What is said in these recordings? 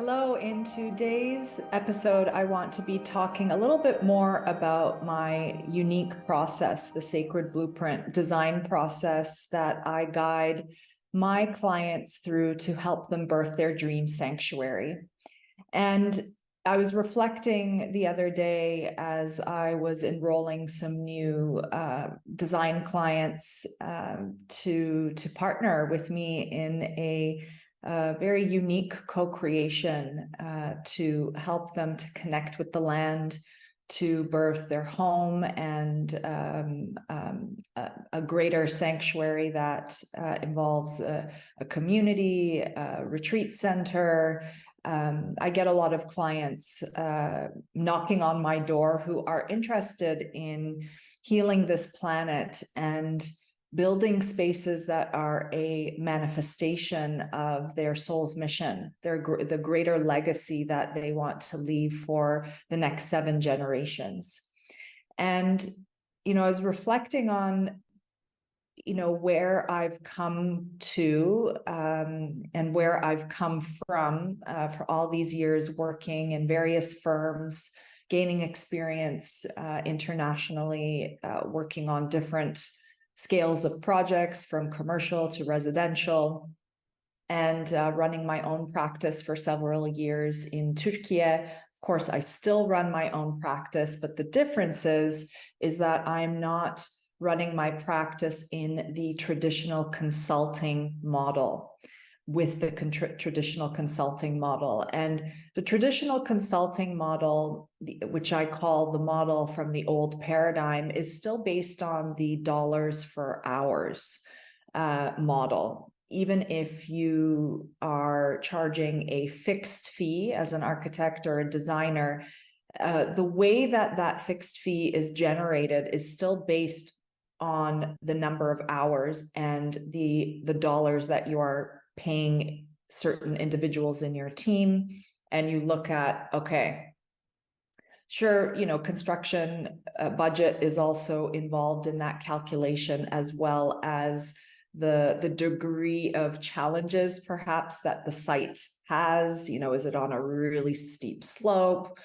Hello, in today's episode, I want to be talking a little bit more about my unique process, the sacred blueprint design process that I guide my clients through to help them birth their dream sanctuary. And I was reflecting the other day as I was enrolling some new design clients to partner with me in a very unique co-creation to help them to connect with the land, to birth their home and a greater sanctuary that involves a community, a retreat center. I get a lot of clients knocking on my door who are interested in healing this planet and building spaces that are a manifestation of their soul's mission, the greater legacy that they want to leave for the next 7 generations. And, I was reflecting on, where I've come to and where I've come from for all these years working in various firms, gaining experience internationally, working on different scales of projects from commercial to residential, and running my own practice for several years in Turkey. Of course, I still run my own practice, but the difference is that I'm not running my practice in the traditional consulting model with the traditional consulting model. And the traditional consulting model, which I call the model from the old paradigm, is still based on the dollars for hours model. Even if you are charging a fixed fee as an architect or a designer, the way that that fixed fee is generated is still based on the number of hours and the dollars that you are paying certain individuals in your team. And you look at, okay, sure, construction budget is also involved in that calculation, as well as the degree of challenges perhaps that the site has. Is it on a really steep slope?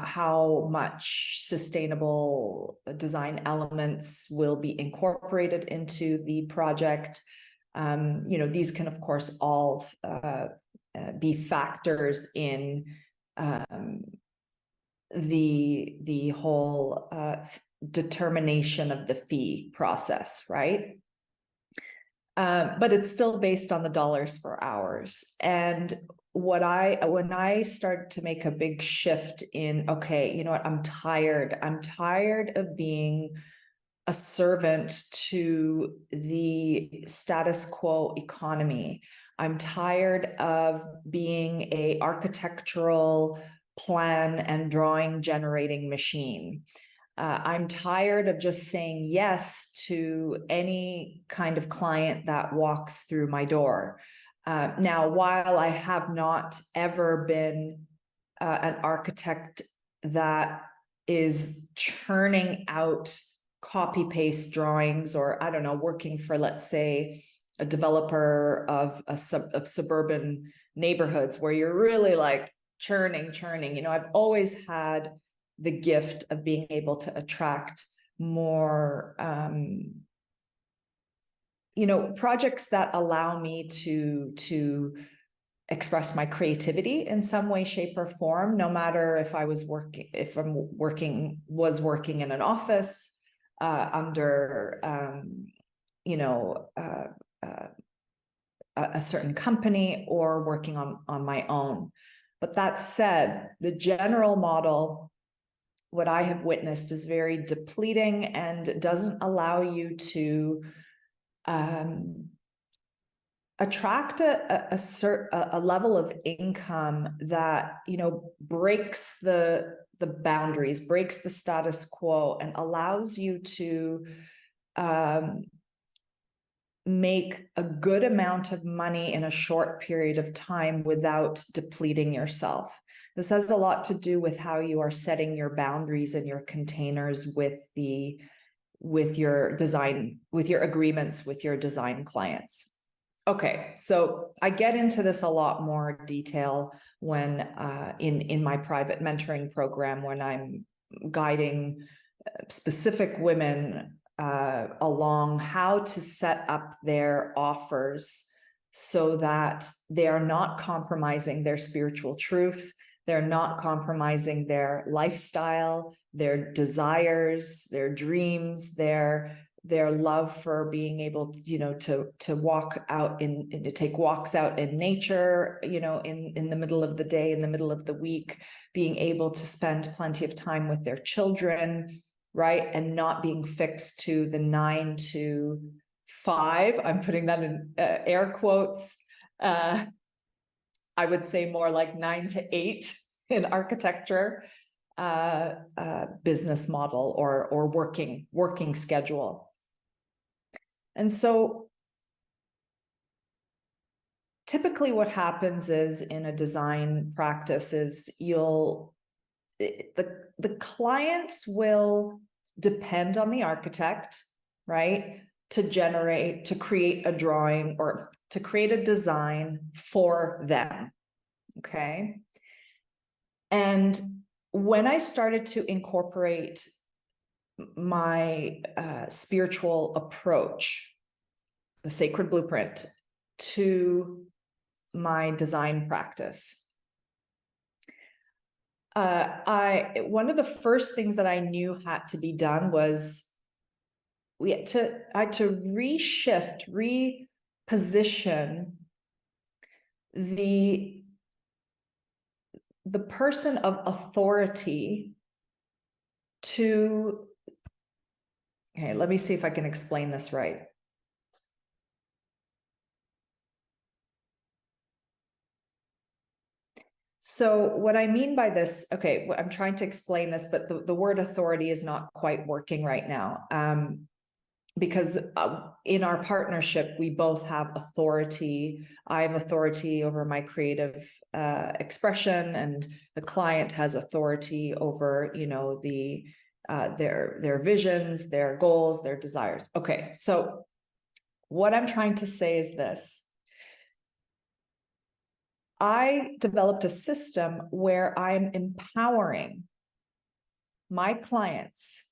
How much sustainable design elements will be incorporated into the project. These can, of course, all be factors in the whole determination of the fee process, right? But it's still based on the dollars for hours. And when I started to make a big shift in, okay, you know what, I'm tired of being a servant to the status quo economy. I'm tired of being a architectural plan and drawing generating machine. I'm tired of just saying yes to any kind of client that walks through my door. Now, while I have not ever been an architect that is churning out copy-paste drawings, or I don't know, working for, let's say, a developer of suburban neighborhoods where you're really like churning. I've always had the gift of being able to attract more projects that allow me to express my creativity in some way, shape, or form, no matter if I'm working in an office under a certain company, or working on my own. But that said, the general model, what I have witnessed, is very depleting and doesn't allow you to attract a level of income that breaks the boundaries, breaks the status quo, and allows you to make a good amount of money in a short period of time without depleting yourself. This has a lot to do with how you are setting your boundaries and your containers with your design, with your agreements with your design clients. Okay, so I get into this a lot more detail when in my private mentoring program, when I'm guiding specific women along how to set up their offers so that they are not compromising their spiritual truth, they're not compromising their lifestyle, their desires, their dreams, their love for being able, to walk out to take walks out in nature, in the middle of the day, in the middle of the week, being able to spend plenty of time with their children, right? And not being fixed to the 9 to 5. I'm putting that in air quotes. I would say more like 9 to 8 in architecture business model or working schedule. And so typically what happens is in a design practice is the clients will depend on the architect, right? To create a drawing or to create a design for them, okay? And when I started to incorporate my spiritual approach, the sacred blueprint, to my design practice, one of the first things that I knew had to be done was I had to reposition the person of authority to, okay, let me see if I can explain this right. So what I mean by this, okay, I'm trying to explain this, but the word authority is not quite working right now. Because in our partnership, we both have authority. I have authority over my creative expression, and the client has authority over, their visions, their goals, their desires. Okay, so what I'm trying to say is this. I developed a system where I'm empowering my clients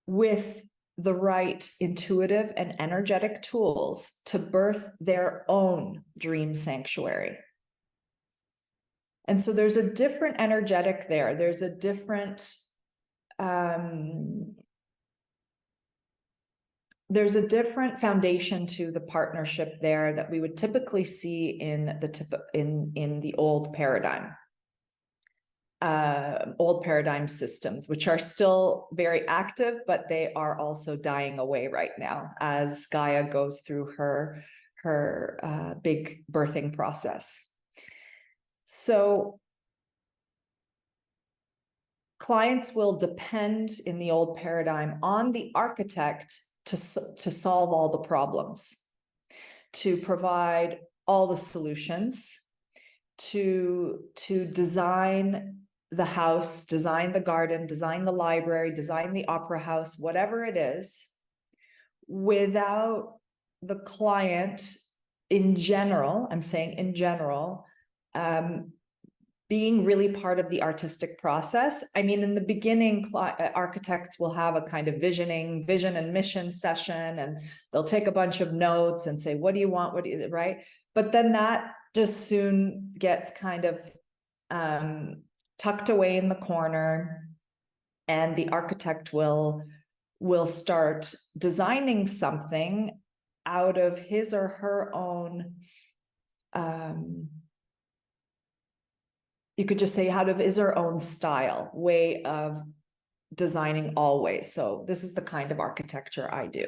with the right intuitive and energetic tools to birth their own dream sanctuary. And so there's a different energetic there. There's a different foundation to the partnership there that we would typically see in the old paradigm. Old paradigm systems, which are still very active, but they are also dying away right now as Gaia goes through her big birthing process. So clients will depend in the old paradigm on the architect to solve all the problems, to provide all the solutions, to design the house, design the garden, design the library, design the opera house, whatever it is, without the client in general, I'm saying in general, being really part of the artistic process. I mean, in the beginning, architects will have a kind of vision and mission session, and they'll take a bunch of notes and say, what do you want? Right? But then that just soon gets kind of tucked away in the corner, and the architect will start designing something out of his or her own, you could just say out of his or own style, way of designing always. So this is the kind of architecture I do.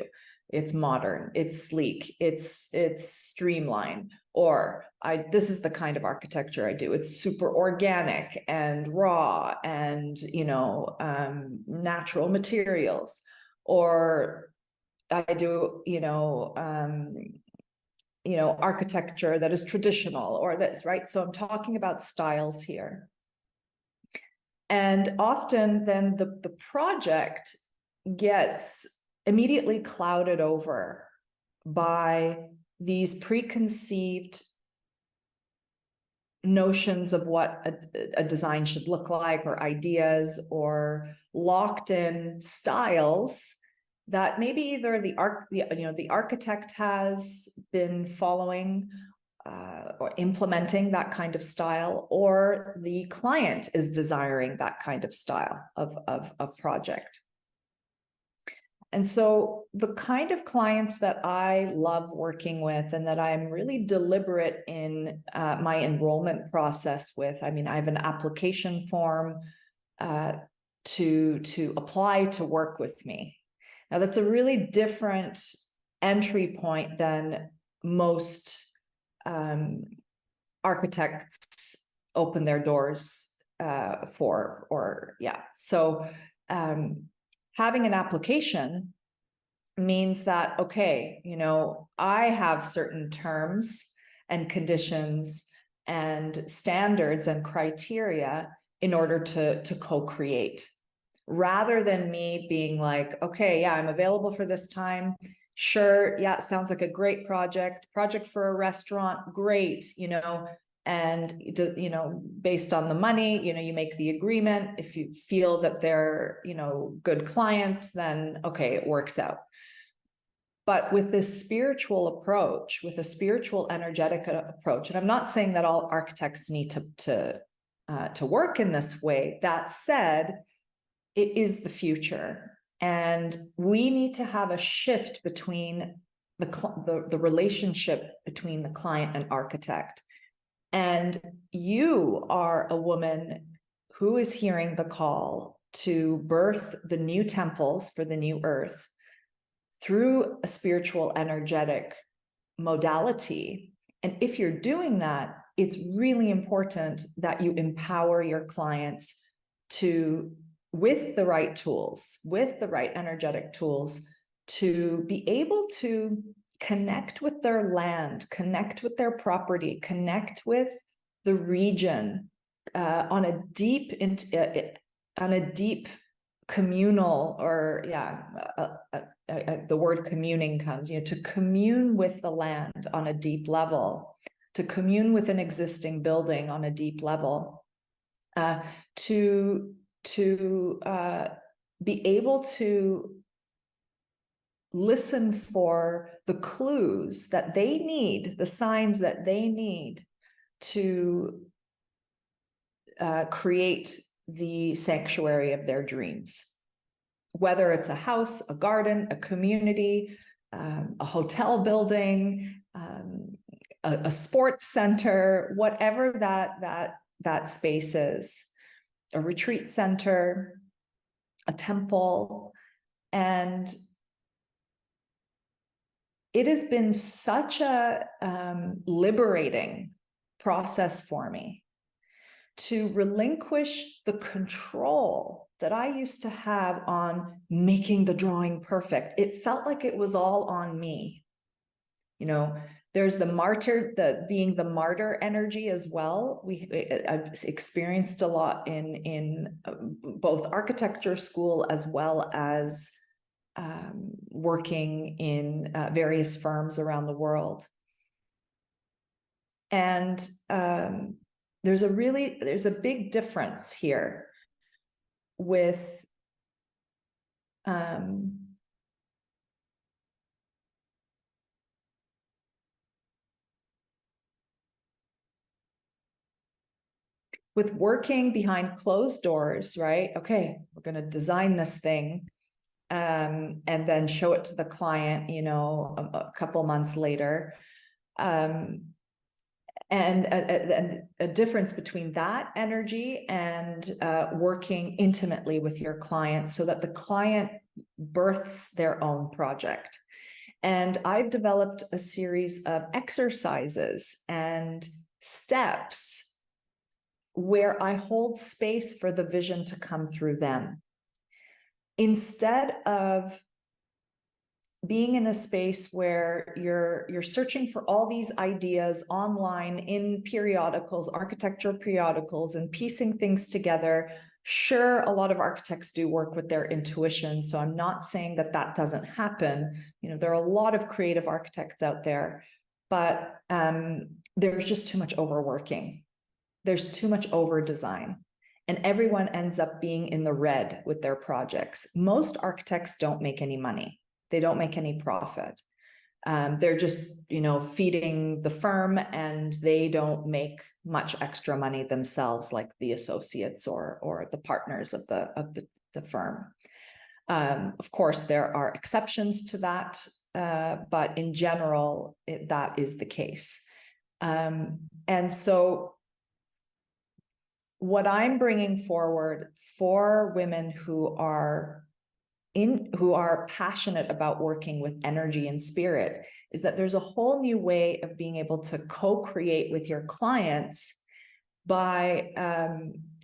It's modern, it's sleek, it's streamlined, or this is the kind of architecture I do. It's super organic and raw and, natural materials. Or I do, architecture that is traditional, or this, right? So I'm talking about styles here. And often then the project gets immediately clouded over by these preconceived notions of what a design should look like, or ideas, or locked in styles that maybe either the architect has been following or implementing that kind of style, or the client is desiring that kind of style of project. And so the kind of clients that I love working with, and that I'm really deliberate in my enrollment process with, I mean, I have an application form to apply to work with me. Now, that's a really different entry point than most architects open their doors for, or yeah. So having an application means that, okay, you know, I have certain terms and conditions and standards and criteria in order to co-create, rather than me being like, okay, yeah, I'm available for this time. Sure, yeah, sounds like a great project for a restaurant, great, you know, and, you know, based on the money, you know, you make the agreement. If you feel that they're, you know, good clients, then okay, it works out. But with this spiritual approach, with a spiritual energetic approach, and I'm not saying that all architects need to work in this way. That said, it is the future, and we need to have a shift between the relationship between the client and architect. And you are a woman who is hearing the call to birth the new temples for the new earth through a spiritual energetic modality. And if you're doing that, it's really important that you empower your clients to, with the right tools, with the right energetic tools, to be able to connect with their land, connect with their property, connect with the region on a deep communal, or the word communing comes, you know, to commune with the land on a deep level, to commune with an existing building on a deep level, to be able to listen for the clues that they need, the signs that they need to create the sanctuary of their dreams. Whether it's a house, a garden, a community, a hotel building, a sports center, whatever that space is, a retreat center, a temple. And it has been such a liberating process for me to relinquish the control that I used to have on making the drawing perfect. It felt like it was all on me. You know, there's the martyr, being the martyr energy as well. I've experienced a lot in both architecture school as well as working in various firms around the world. And there's a big difference here with working behind closed doors, right? Okay, we're going to design this thing and then show it to the client, you know, a couple months later. And a difference between that energy and working intimately with your client so that the client births their own project. And I've developed a series of exercises and steps where I hold space for the vision to come through them. Instead of being in a space where you're searching for all these ideas online in periodicals, architecture periodicals, and piecing things together. Sure, a lot of architects do work with their intuition, so I'm not saying that doesn't happen. You know, there are a lot of creative architects out there, but there's just too much overworking. There's too much over design, and everyone ends up being in the red with their projects. Most architects don't make any money. They don't make any profit. They're just, feeding the firm, and they don't make much extra money themselves, like the associates or the partners of the firm. Of course, there are exceptions to that, but in general, that is the case. And so what I'm bringing forward for women who are passionate about working with energy and spirit is that there's a whole new way of being able to co-create with your clients by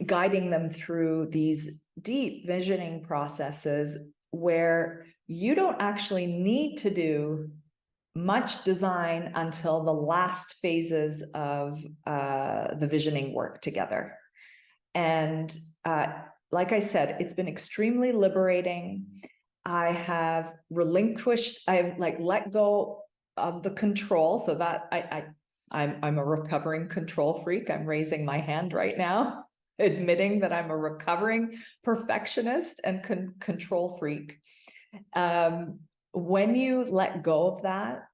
guiding them through these deep visioning processes where you don't actually need to do much design until the last phases of the visioning work together. And like I said, it's been extremely liberating. I have let go of the control, so that I'm a recovering control freak. I'm raising my hand right now, admitting that I'm a recovering perfectionist and control freak. When you let go of that,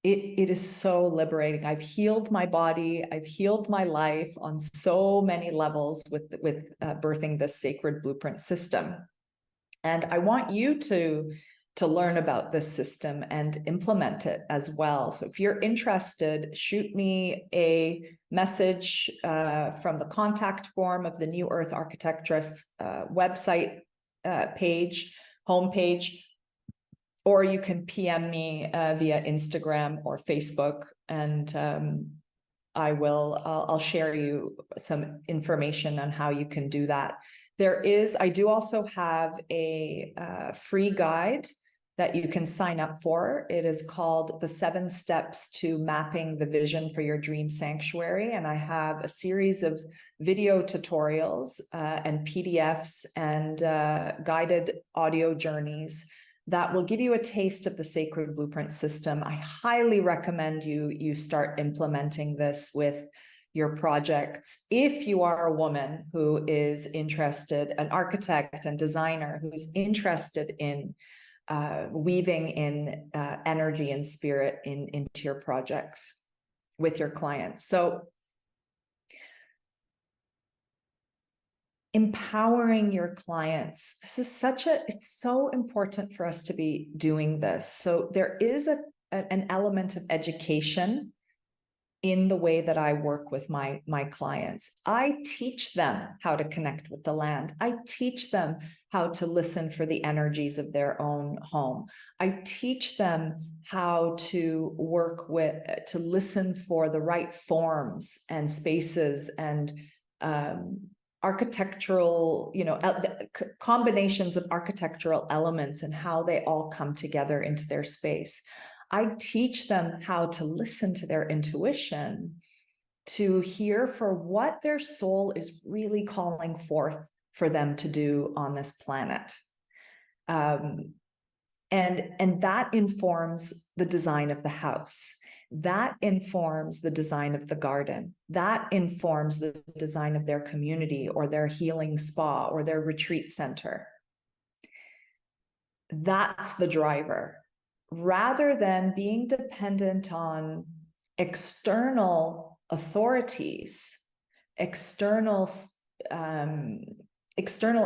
it is so liberating. I've healed my body. I've healed my life on so many levels with birthing this sacred blueprint system. And I want you to learn about this system and implement it as well. So if you're interested, shoot me a message from the contact form of the new Earth Architectress website homepage, or you can PM me via Instagram or Facebook, and I'll share you some information on how you can do that. I do also have a free guide that you can sign up for. It is called The 7 Steps to Mapping the Vision for Your Dream Sanctuary. And I have a series of video tutorials and PDFs and guided audio journeys that will give you a taste of the sacred blueprint system. I highly recommend you start implementing this with your projects. If you are a woman who is interested, an architect and designer who's interested in weaving in energy and spirit into your projects with your clients. So empowering your clients. It's so important for us to be doing this. So there is an element of education in the way that I work with my clients. I teach them how to connect with the land. I teach them how to listen for the energies of their own home. I teach them how to to listen for the right forms and spaces and architectural, combinations of architectural elements and how they all come together into their space. I teach them how to listen to their intuition, to hear for what their soul is really calling forth for them to do on this planet. And that informs the design of the house. That informs the design of the garden. That informs the design of their community or their healing spa or their retreat center. That's the driver. Rather than being dependent on external authorities, external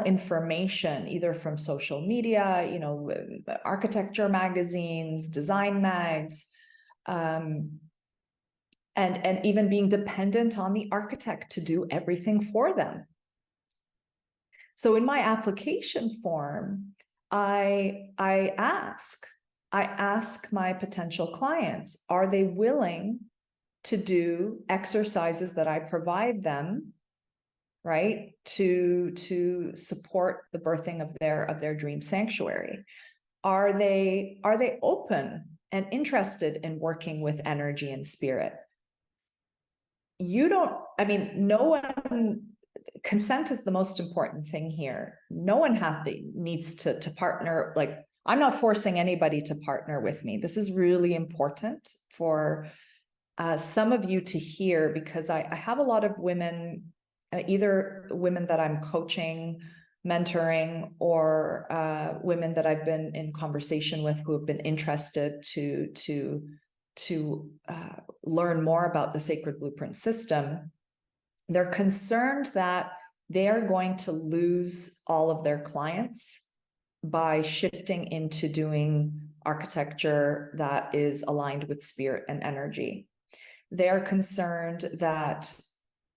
information, either from social media, architecture magazines, design mags, and even being dependent on the architect to do everything for them. So in my application form, I ask my potential clients, are they willing to do exercises that I provide them, right, to support the birthing of their dream sanctuary? Are they open and interested in working with energy and spirit? No one, consent is the most important thing here. No one needs to partner. I'm not forcing anybody to partner with me. This is really important for some of you to hear, because I have a lot of women, either women that I'm coaching, mentoring, or women that I've been in conversation with who have been interested to learn more about the Sacred Blueprint system. They're concerned that they are going to lose all of their clients by shifting into doing architecture that is aligned with spirit and energy. They're concerned that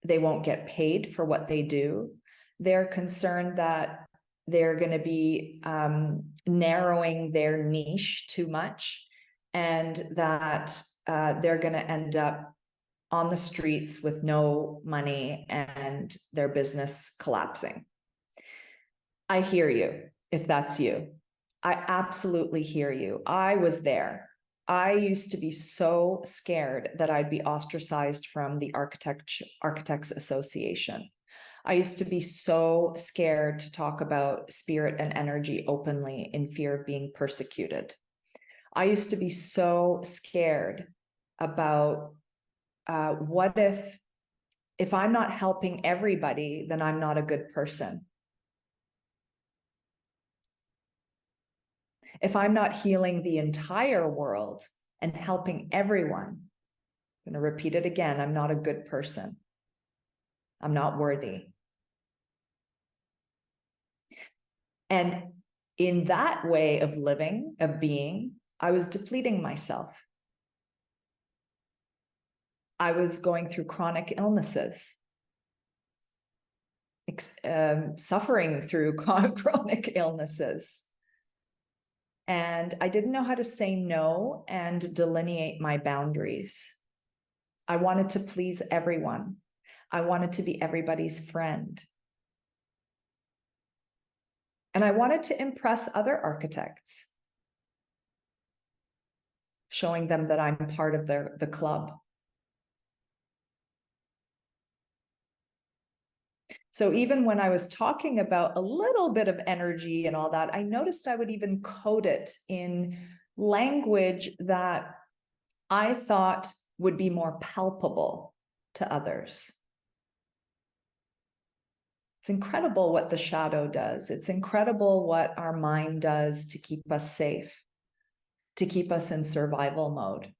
they won't get paid for what they do. They're concerned that they're going to be narrowing their niche too much, and that they're going to end up on the streets with no money and their business collapsing. I hear you if that's you. I absolutely hear you. I was there. I used to be so scared that I'd be ostracized from the Architects Association. I used to be so scared to talk about spirit and energy openly in fear of being persecuted. I used to be so scared about what if I'm not helping everybody, then I'm not a good person. If I'm not healing the entire world and helping everyone, I'm going to repeat it again, I'm not a good person. I'm not worthy. And in that way of living, of being, I was depleting myself. I was going through chronic illnesses, suffering through chronic illnesses. And I didn't know how to say no and delineate my boundaries. I wanted to please everyone. I wanted to be everybody's friend. And I wanted to impress other architects, showing them that I'm part of the club. So even when I was talking about a little bit of energy and all that, I noticed I would even code it in language that I thought would be more palpable to others. It's incredible what the shadow does. It's incredible what our mind does to keep us safe, to keep us in survival mode.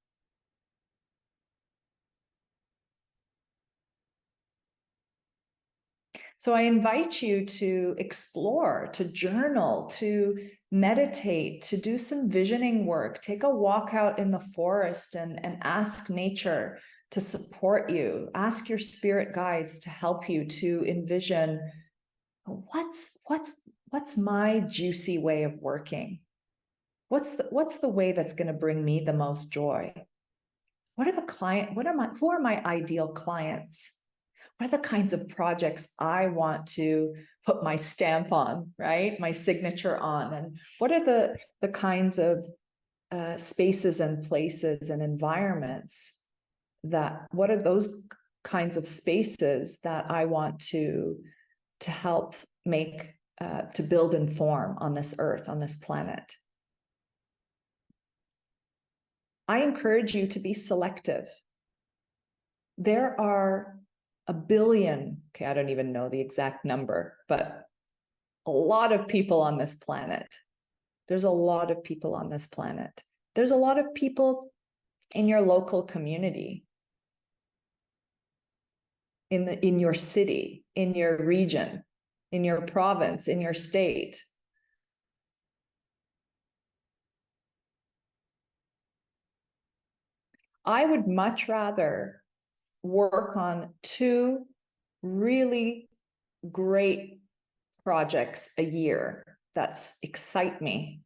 So I invite you to explore, to journal, to meditate, to do some visioning work. Take a walk out in the forest and ask nature to support you. Ask your spirit guides to help you to envision what's my juicy way of working? What's the way that's going to bring me the most joy? Who are my ideal clients? What are the kinds of projects I want to put my stamp on, right? My signature on? And what are the kinds of spaces and places and environments what are those kinds of spaces that I want to help make, to build and form on this earth, on this planet? I encourage you to be selective. There are a billion, okay, I don't even know the exact number, but a lot of people on this planet. There's a lot of people on this planet. There's a lot of people in your local community, in your city, in your region, in your province, in your state. I would much rather work on 2 really great projects a year that excite me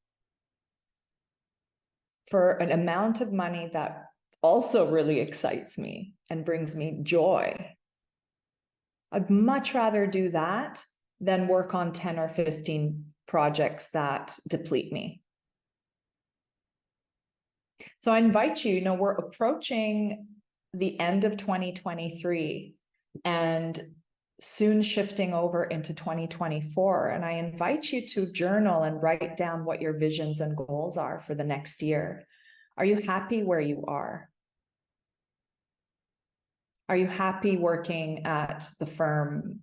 for an amount of money that also really excites me and brings me joy. I'd much rather do that than work on 10 or 15 projects that deplete me. So I invite you, we're approaching the end of 2023 and soon shifting over into 2024. And I invite you to journal and write down what your visions and goals are for the next year. Are you happy where you are? Are you happy working at the firm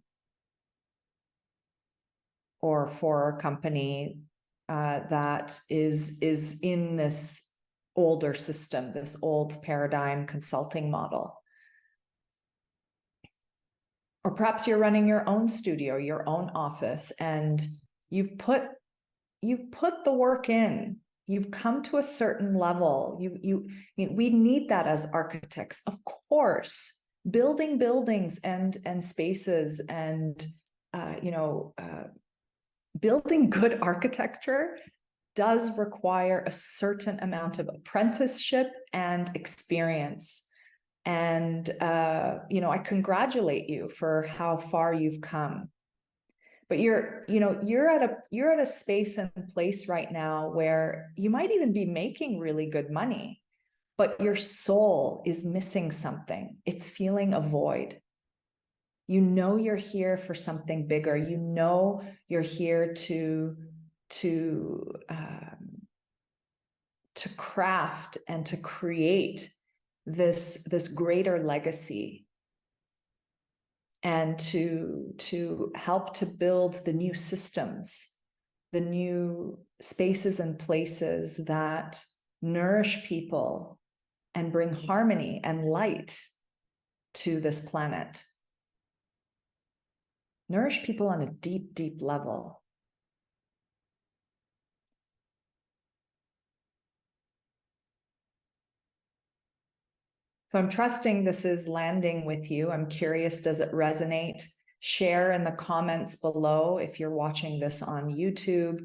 or for a company that is in this older system, this old paradigm consulting model? Or perhaps you're running your own studio, your own office, and you've put the work in. You've come to a certain level. We need that as architects, of course. Building buildings and spaces and building good architecture does require a certain amount of apprenticeship and experience. And I congratulate you for how far you've come. But you're at a space and place right now where you might even be making really good money, but your soul is missing something. It's feeling a void. You know you're here for something bigger. You know you're here to craft and to create this greater legacy, and to help to build the new systems, the new spaces and places that nourish people and bring harmony and light to this planet. Nourish people on a deep, deep level. So I'm trusting this is landing with you. I'm curious, does it resonate? Share in the comments below if you're watching this on YouTube,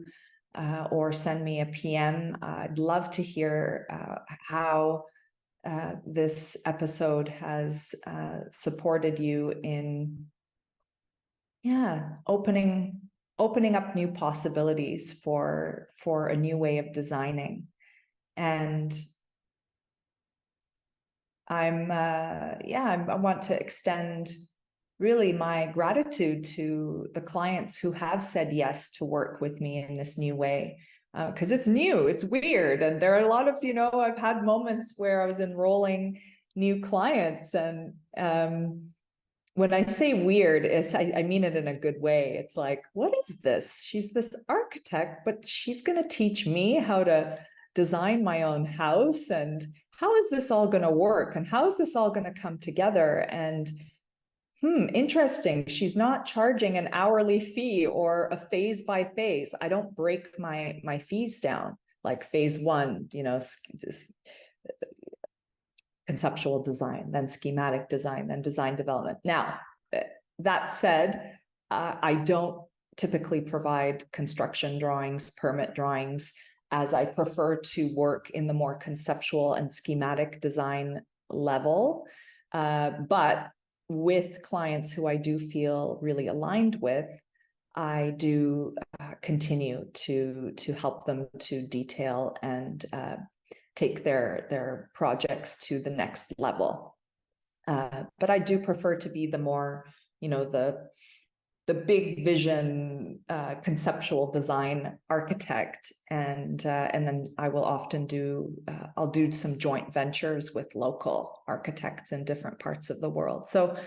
or send me a PM. I'd love to hear how this episode has supported you in opening up new possibilities for a new way of designing. And I want to extend really my gratitude to the clients who have said yes to work with me in this new way, because it's new, it's weird. And there are a lot of, I've had moments where I was enrolling new clients, and when I say weird, I mean it in a good way. It's like, what is this? She's this architect, but she's going to teach me how to design my own house, and how is this all going to work, and how is this all going to come together? And interesting, she's not charging an hourly fee or a phase by phase. I don't break my fees down like phase one, conceptual design, then schematic design, then design development. Now, that said, I don't typically provide construction drawings, permit drawings, as I prefer to work in the more conceptual and schematic design level. But with clients who I do feel really aligned with, I do continue to help them to detail and take their projects to the next level. But I do prefer to be the more, the big vision, conceptual design architect. And then I will often I'll do some joint ventures with local architects in different parts of the world. So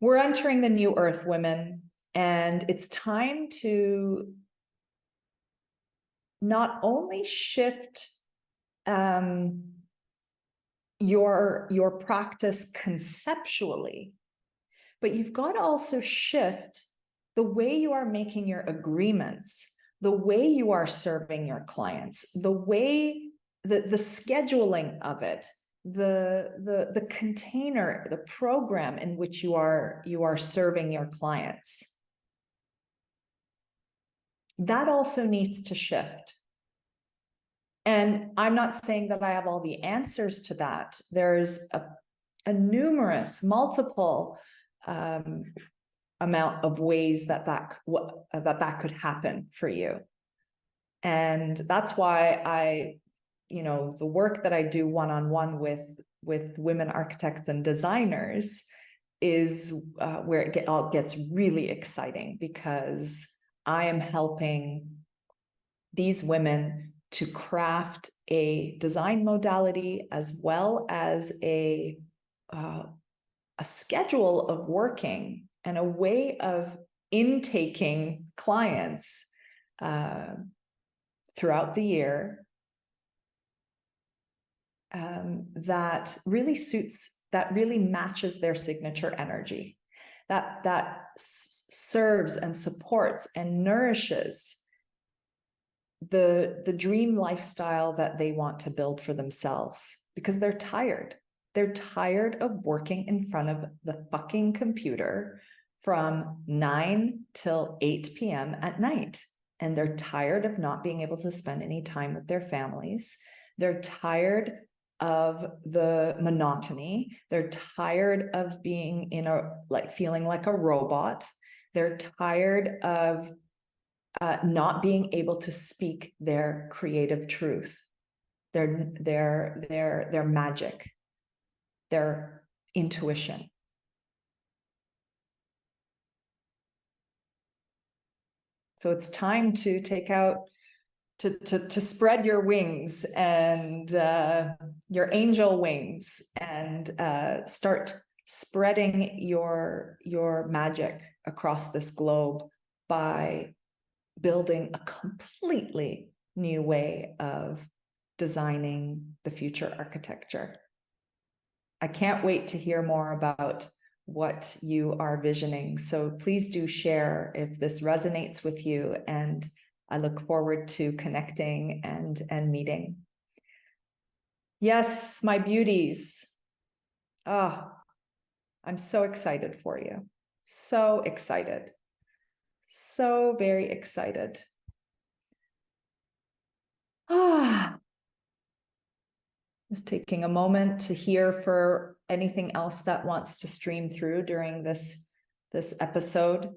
we're entering the new earth, women, and it's time to not only shift your practice conceptually, but you've got to also shift the way you are making your agreements, the way you are serving your clients, the way the scheduling of it, the container, the program in which you are serving your clients. That also needs to shift. And I'm not saying that I have all the answers to that. There's a numerous, multiple amount of ways that could happen for you. And that's why the work that I do one-on-one with women architects and designers is where it all gets really exciting, because I am helping these women to craft a design modality as well as a a schedule of working and a way of intaking clients throughout the year that really matches their signature energy, that serves and supports and nourishes the dream lifestyle that they want to build for themselves, because they're tired. They're tired of working in front of the fucking computer from 9 till 8 p.m. at night. And they're tired of not being able to spend any time with their families. They're tired of the monotony. They're tired of being feeling like a robot. They're tired of not being able to speak their creative truth, their magic, their intuition. So it's time to take out, to spread your wings and your angel wings, and start spreading your magic across this globe by building a completely new way of designing the future architecture. I can't wait to hear more about what you are visioning. So please do share if this resonates with you, and I look forward to connecting and meeting. Yes, my beauties. Oh, I'm so excited for you. So excited. So very excited. Just taking a moment to hear for anything else that wants to stream through during this episode.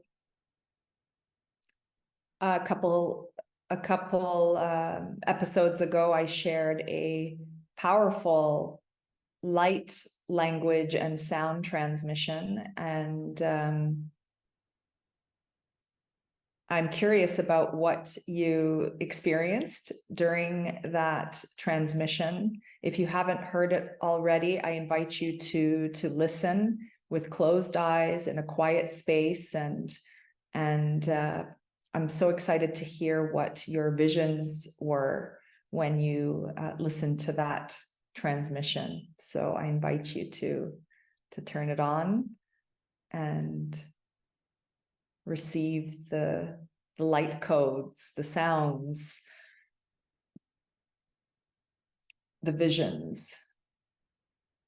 A couple episodes ago, I shared a powerful light language and sound transmission, and I'm curious about what you experienced during that transmission. If you haven't heard it already, I invite you to listen with closed eyes in a quiet space, and I'm so excited to hear what your visions were when you listened to that transmission. So I invite you to turn it on and receive the light codes, the sounds, the visions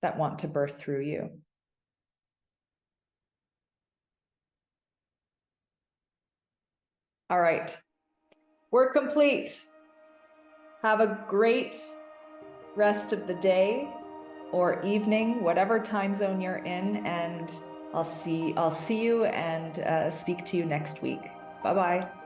that want to birth through you. All right, we're complete. Have a great rest of the day or evening, whatever time zone you're in, and I'll see you and speak to you next week. Bye-bye.